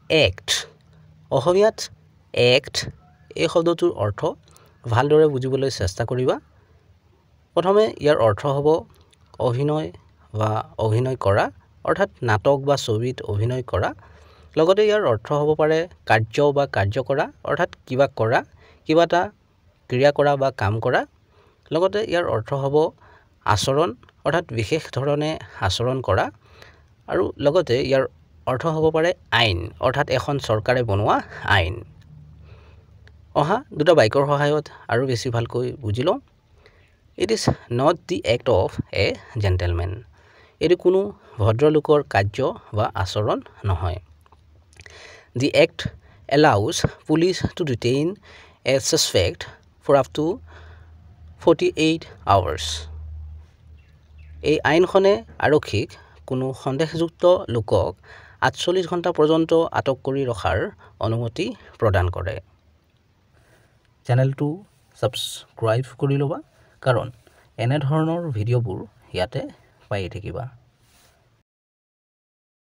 act অসমীয়াত act এই শব্দটোৰ অৰ্থ ভালদৰে বুজিবলৈ চেষ্টা কৰিবা প্ৰথমে ইয়াৰ অৰ্থ হ'ব অভিনয় বা অভিনয় কৰা অৰ্থাৎ নাটক বা ছবিত অভিনয় কৰা লগতে ইয়াৰ অৰ্থ হ'ব পাৰে কাৰ্য বা কাৰ্য কৰা অৰ্থাৎ কিবা কৰা কিবা এটা ক্ৰিয়া কৰা বা কাম কৰা লগতে ইয়াৰ অৰ্থ হ'ব আচৰণ অৰ্থাৎ বিশেষ ধৰণে আচৰণ কৰা আৰু লগতে ইয়াৰ অৰ্থ হ'ব পাৰে আইন অৰ্থাৎ এখন চৰকাৰে বনোৱা আইন অহা দুটা বাক্যৰ সহায়ত আৰু বেছি ভালকৈ বুজি লওঁ it is not the act of a gentleman এইটো কোনো ভদ্ৰলোকৰ কাৰ্য বা আচৰণ নহয় the act allows police to detain a suspect for up to 48 hours এই আইনখনে আৰক্ষীক কোনো সন্দেহযুক্ত লোকক 48 ঘণ্টা পৰ্যন্ত আটক কৰি ৰখাৰ অনুমতি প্ৰদান কৰে চেনেলটো ছাবস্ক্ৰাইব কৰি ল'বা কাৰণ এনে ধৰণৰ ভিডিঅ'বোৰ ইয়াতে পাই থাকিবা